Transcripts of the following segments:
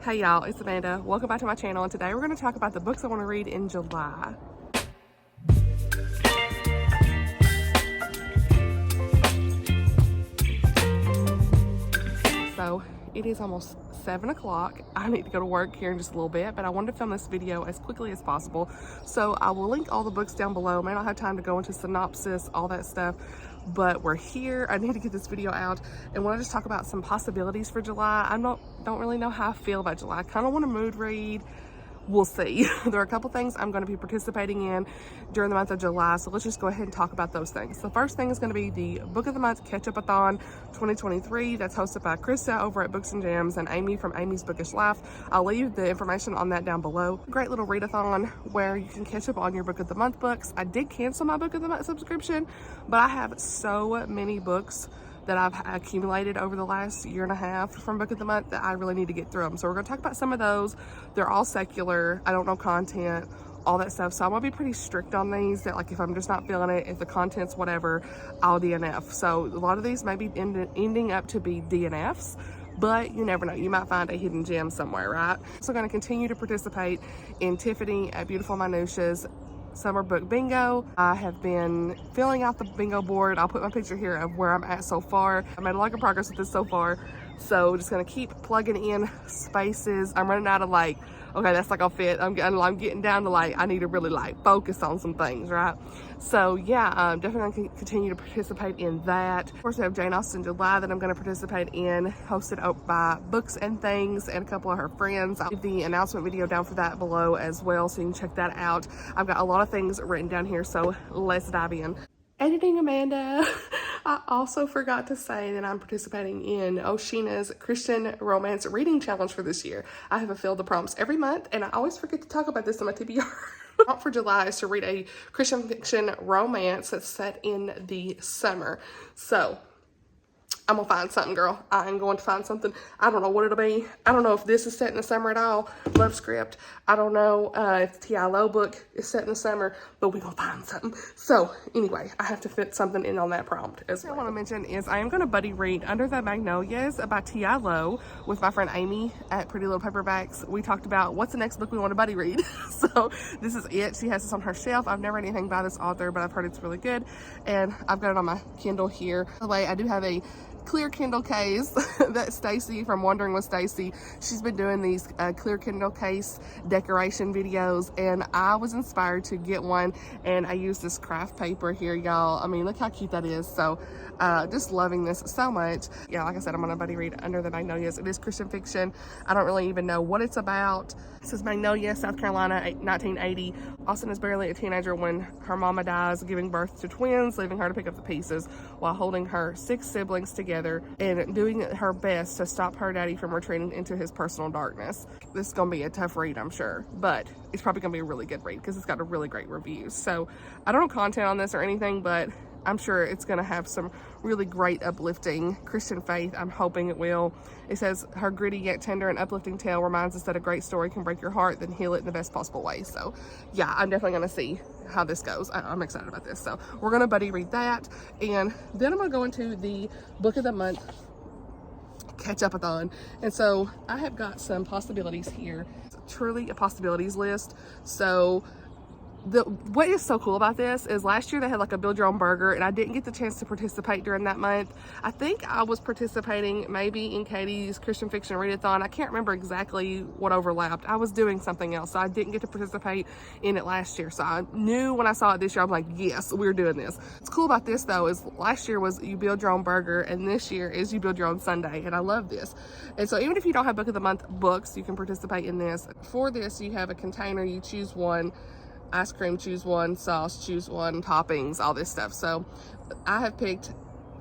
Hey y'all, it's Amanda. Welcome back to my channel, and today we're going to talk about the books I want to read in July. So it is almost 7 o'clock. I need to go to work here in just a little bit, but I wanted to film this video as quickly as possible. So I will link all the books down below. May not have time to go into synopsis, all that stuff, but we're here. I need to get this video out and want to just talk about some possibilities for July. Don't really know how I feel about July. I kind of want to mood read. We'll see. There are a couple things I'm going to be participating in during the month of July, so let's just go ahead and talk about those things. The first thing is going to be the Book of the Month Ketchupathon23. That's hosted by Krista over at Books and Gems and Amy from Amy's Bookish Life. I'll leave the information on that down below. Great little readathon where you can catch up on your Book of the Month books. I did cancel my Book of the Month subscription, but I have so many books that I've accumulated over the last year and a half from Book of the Month that I really need to get through them. So we're gonna talk about some of those. They're all secular. I don't know content, all that stuff. So I'm gonna be pretty strict on these, that like if I'm just not feeling it, if the content's whatever, I'll DNF. So a lot of these may be ending up to be DNFs, but you never know. You might find a hidden gem somewhere, right? So I'm gonna continue to participate in Tiffany at Beautiful Minutia's Summer Book Bingo. I have been filling out the bingo board. I'll put my picture here of where I'm at so far. I made a lot of progress with this so far. So just gonna keep plugging in spaces. I'm running out of okay, that's not gonna fit. I'm getting down to I need to really focus on some things, right? So yeah, definitely gonna continue to participate in that. Of course, I have Jane Austen July that I'm gonna participate in, hosted up by Books and Things and a couple of her friends. I'll leave the announcement video down for that below as well, so you can check that out. I've got a lot of things written down here, so let's dive in. Editing Amanda. I also forgot to say that I'm participating in Oshina's Christian Romance Reading Challenge for this year. I have fulfilled the prompts every month, and I always forget to talk about this in my TBR. The prompt for July is to read a Christian fiction romance that's set in the summer. So I'm gonna find something, girl. I am going to find something. I don't know what it'll be. I don't know if this is set in the summer at all. Love script. I don't know if the T.I. Lowe book is set in the summer, but we're gonna find something. So anyway, I have to fit something in on that prompt as well. What I want to mention is I am gonna buddy read Under the Magnolias by T.I. Lowe with my friend Amy at Pretty Little Paperbacks. We talked about what's the next book we want to buddy read. So this is it. She has this on her shelf. I've never read anything by this author, but I've heard it's really good. And I've got it on my Kindle here. By the way, I do have a clear Kindle case that Stacy from Wondering with Stacy, she's been doing these clear Kindle case decoration videos, and I was inspired to get one, and I used this craft paper here, y'all. I mean, look how cute that is. So just loving this so much. Yeah, like I said, I'm gonna buddy read Under the Magnolias. It is Christian fiction. I don't really even know what it's about. This is Magnolia, South Carolina, 1980. Austen is barely a teenager when her mama dies, giving birth to twins, leaving her to pick up the pieces while holding her 6 siblings together and doing her best to stop her daddy from retreating into his personal darkness. This is gonna be a tough read, I'm sure, but it's probably gonna be a really good read because it's got a really great review. So I don't know content on this or anything, but I'm sure it's going to have some really great uplifting Christian faith. I'm hoping it will. It says, her gritty yet tender and uplifting tale reminds us that a great story can break your heart, then heal it in the best possible way. So yeah, I'm definitely going to see how this goes. I'm excited about this. So we're going to buddy read that. And then I'm going to go into the Book of the Month Ketchupathon. And so I have got some possibilities here. It's truly a possibilities list. So what is so cool about this is last year they had a build your own burger, and I didn't get the chance to participate during that month. I think I was participating maybe in Katie's Christian Fiction Readathon. I can't remember exactly what overlapped. I was doing something else, so I didn't get to participate in it last year. So I knew when I saw it this year, I'm like, yes, we're doing this. What's cool about this though is last year was you build your own burger, and this year is you build your own sundae, and I love this. And so even if you don't have Book of the Month books, you can participate in this. For this, you have a container, you choose one. Ice cream, choose one. Sauce, choose one. Toppings, all this stuff. So I have picked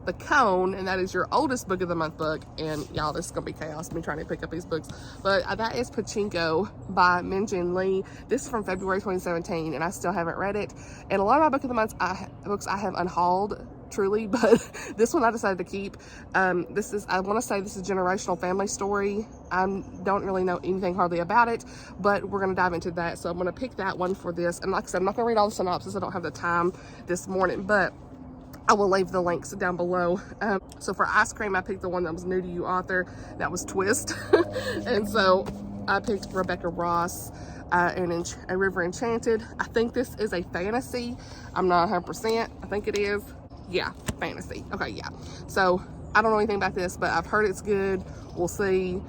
the cone, and that is your oldest Book of the Month book. And y'all, this is gonna be chaos, me trying to pick up these books, but that is Pachinko by Minjin Lee. This is from February 2017, and I still haven't read it. And a lot of my Book of the Month books I have unhauled, truly, but this one I decided to keep. I want to say this is a generational family story. I don't really know anything hardly about it, but we're going to dive into that. So I'm going to pick that one for this. And like I said, I'm not going to read all the synopsis. I don't have the time this morning, but I will leave the links down below. So for ice cream, I picked the one that was new to you author. That was Twist. And so I picked Rebecca Ross and A River Enchanted. I think this is a fantasy. I'm not 100%. I think it is. Yeah, fantasy. Okay, yeah. So I don't know anything about this, but I've heard it's good. We'll see.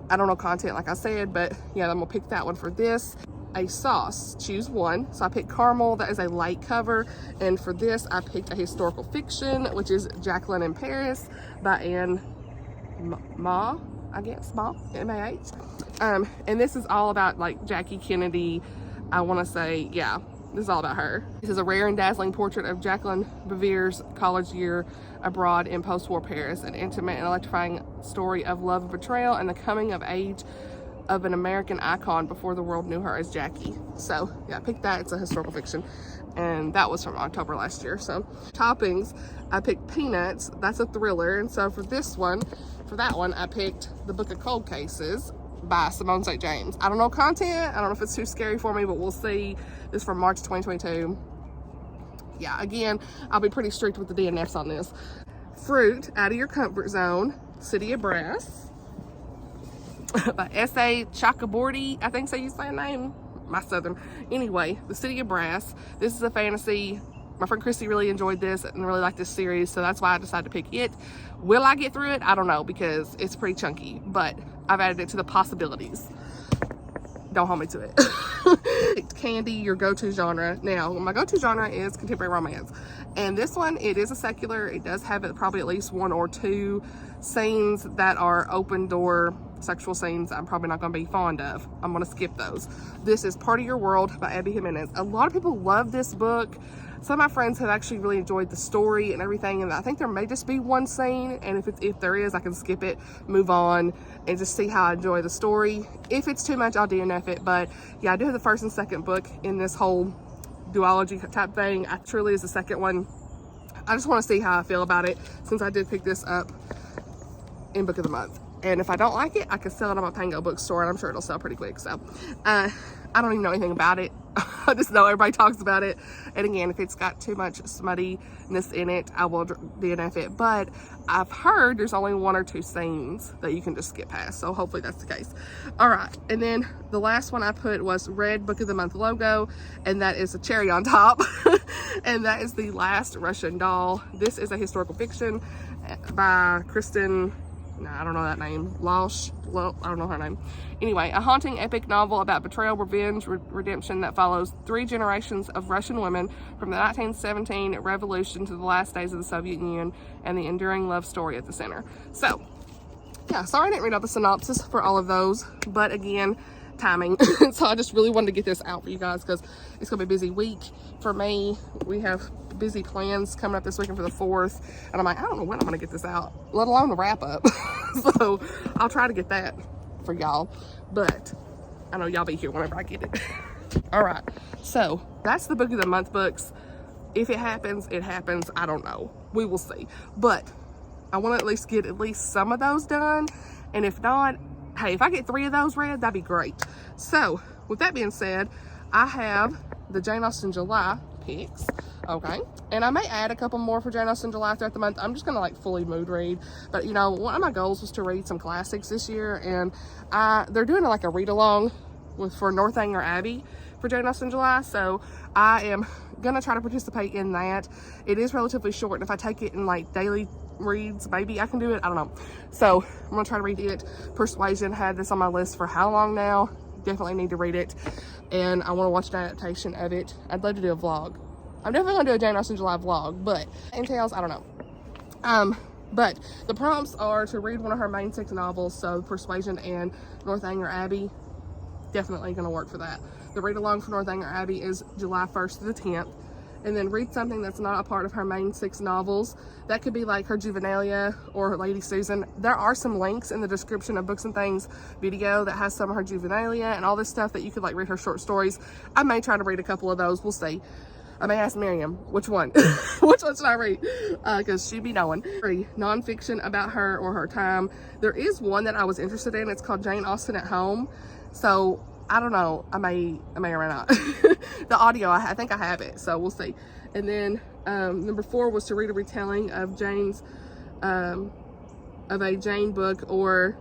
I don't know content like I said, but yeah, I'm gonna pick that one for this. A sauce, choose one. So I picked caramel, that is a light cover. And for this, I picked a historical fiction, which is Jacqueline in Paris by Anne Ma, I guess, Ma, M-A-H. And this is all about like Jackie Kennedy. I wanna say, yeah, this is all about her. This is a rare and dazzling portrait of Jacqueline Bouvir's college year abroad in post-war Paris, an intimate and electrifying story of love and betrayal and the coming of age of an American icon before the world knew her as Jackie. So yeah, I picked that. It's a historical fiction, and that was from October last year. So toppings, I picked Peanuts. That's a thriller. And so for this one, for that one, I picked The Book of Cold Cases by Simone St. James. I don't know content. I don't know if it's too scary for me, but we'll see. This is from March 2022. Yeah, again, I'll be pretty strict with the DNFs on this. Fruit, Out of Your Comfort Zone, City of Brass by S.A. Chakraborty, I think so you say her name. My southern. Anyway, The City of Brass. This is a fantasy. My friend Christy really enjoyed this and really liked this series, so that's why I decided to pick it. Will I get through it? I don't know, because it's pretty chunky, but I've added it to the possibilities. Don't hold me to it. Candy, your go-to genre. Now, my go-to genre is contemporary romance. And this one, it is a secular. It does have probably at least one or two scenes that are open door sexual scenes I'm probably not going to be fond of. I'm going to skip those. This is Part of Your World by Abby Jimenez. A lot of people love this book. Some of my friends have actually really enjoyed the story and everything, and I think there may just be one scene, and if there is, I can skip it, move on, and just see how I enjoy the story. If it's too much, I'll DNF it, but yeah, I do have the first and second book in this whole duology type thing. I truly is the second one. I just want to see how I feel about it, since I did pick this up in Book of the Month. And if I don't like it, I can sell it on my Pango bookstore, and I'm sure it'll sell pretty quick. So I don't even know anything about it. I just know everybody talks about it. And again, if it's got too much smuttiness in it, I will DNF it. But I've heard there's only one or two scenes that you can just skip past. So hopefully that's the case. All right. And then the last one I put was Red Book of the Month logo. And that is a cherry on top. And that is The Last Russian Doll. This is a historical fiction by Kristen... No, I don't know that name. Lausch. Well, I don't know her name. Anyway, a haunting epic novel about betrayal, revenge, redemption that follows 3 generations of Russian women from the 1917 revolution to the last days of the Soviet Union, and the enduring love story at the center. So, yeah, sorry I didn't read out the synopsis for all of those, but again, timing. So I just really wanted to get this out for you guys because it's going to be a busy week for me. We have busy plans coming up this weekend for the 4th, and I'm like, I don't know when I'm going to get this out, let alone the wrap up. So I'll try to get that for y'all, but I know y'all be here whenever I get it. All right, so that's the Book of the Month books. If it happens, it happens. I don't know, we will see, but I want to at least get at least some of those done, and if not, hey, if I get 3 of those read, that'd be great. So with that being said, I have the Jane Austen July picks, okay, and I may add a couple more for Jane Austen July throughout the month. I'm just gonna like fully mood read, but you know, one of my goals was to read some classics this year, and they're doing like a read along for Northanger Abbey for Jane Austen July, so I am gonna try to participate in that. It is relatively short, and if I take it in like daily reads, maybe I can do it, I don't know. So I'm gonna try to read it. Persuasion, had this on my list for how long now? Definitely need to read it, and I want to watch an adaptation of it. I'd love to do a vlog. I'm definitely gonna do a Jane Austen July vlog, but entails, I don't know. But the prompts are to read one of her main 6 novels, so Persuasion and Northanger Abbey. Definitely gonna work for that. The read along for Northanger Abbey is July 1st to the 10th. And then read something that's not a part of her main 6 novels. That could be like her Juvenilia or her Lady Susan. There are some links in the description of Books and Things video that has some of her Juvenilia and all this stuff that you could like read her short stories. I may try to read a couple of those, we'll see. I may ask Miriam, which one? Which one should I read? Because she be knowing. Non-fiction about her or her time. There is one that I was interested in. It's called Jane Austen at Home. So I don't know, I may or may not. The audio, I think I have it, so we'll see. And then number 4 was to read a retelling of a Jane book or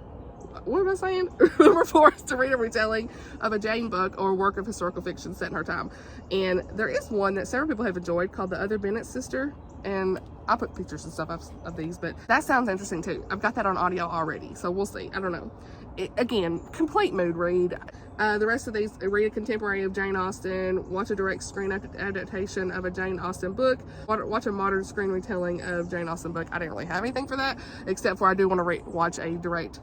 what am I saying? Remember for us to read a retelling of a Jane book or work of historical fiction set in her time. And there is one that several people have enjoyed called The Other Bennet Sister. And I put pictures and stuff of these, but that sounds interesting too. I've got that on audio already, so we'll see. I don't know. Again, complete mood read. The rest of these, read a contemporary of Jane Austen, watch a direct screen adaptation of a Jane Austen book, watch a modern screen retelling of Jane Austen book. I didn't really have anything for that, except for I do want to watch a direct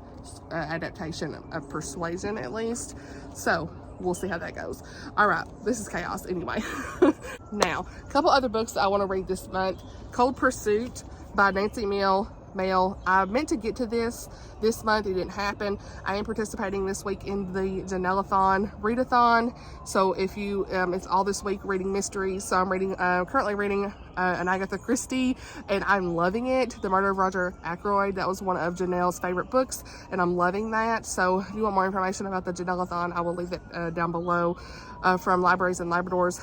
adaptation of Persuasion at least. So we'll see how that goes. All right, this is chaos anyway. Now, a couple other books that I want to read this month. Cold Pursuit by Nancy Male. I meant to get to this month. It didn't happen. I am participating this week in the Janellathon readathon. So if you, it's all this week reading mysteries. So I'm reading, currently reading an Agatha Christie, and I'm loving it. The Murder of Roger Ackroyd. That was one of Janelle's favorite books, and I'm loving that. So if you want more information about the Janellathon, I will leave it down below from Libraries and Labradors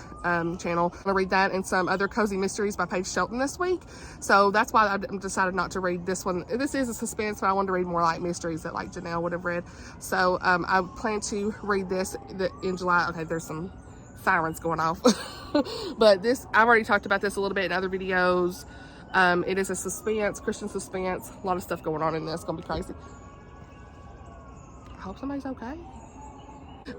channel. I'm gonna read that and some other cozy mysteries by Paige Shelton this week. So that's why I decided not to read this one. This is a suspense, but I wanted to read more like mysteries that like Janelle would have read. So I plan to read this in July. Okay, there's some sirens going off. But this, I've already talked about this a little bit in other videos. It is a suspense, Christian suspense. A lot of stuff going on in this. It's gonna be crazy. I hope somebody's okay.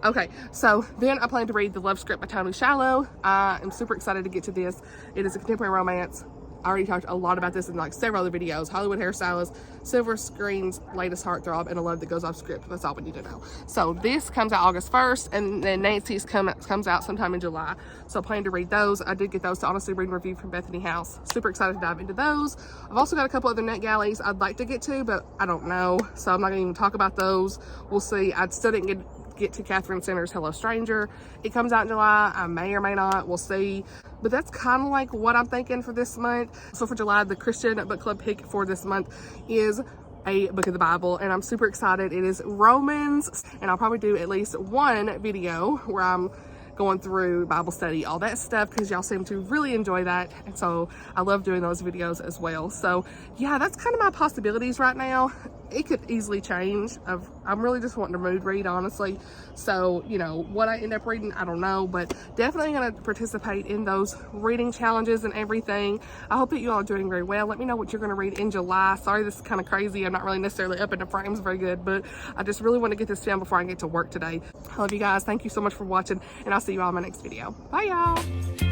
Okay, so then I plan to read The Love Script by Tony Shallow. I am super excited to get to this. It is a contemporary romance. I already talked a lot about this in like several other videos. Hollywood hairstylist, silver screen's latest heartthrob, and a love that goes off script. That's all we need to know. So this comes out August 1st, and then Nancy's comes out sometime in July. So I plan to read those. I did get those to honestly read and review from Bethany House. Super excited to dive into those. I've also got a couple other NetGalleys I'd like to get to, but I don't know. So I'm not gonna even talk about those. We'll see. I still didn't get to Catherine Center's Hello Stranger. It comes out in July. I may or may not. We'll see. But that's kind of like what I'm thinking for this month. So for July, the Christian Book Club pick for this month is a book of the Bible, and I'm super excited. It is Romans, and I'll probably do at least one video where I'm going through Bible study, all that stuff, because y'all seem to really enjoy that, and so I love doing those videos as well. So yeah, that's kind of my possibilities right now. It could easily change. I'm really just wanting to mood read, honestly. So, you know, what I end up reading, I don't know, but definitely going to participate in those reading challenges and everything. I hope that you all are doing very well. Let me know what you're going to read in July. Sorry, this is kind of crazy. I'm not really necessarily up in the frames very good, but I just really want to get this down before I get to work today. I love you guys. Thank you so much for watching, and I'll see you all in my next video. Bye, y'all.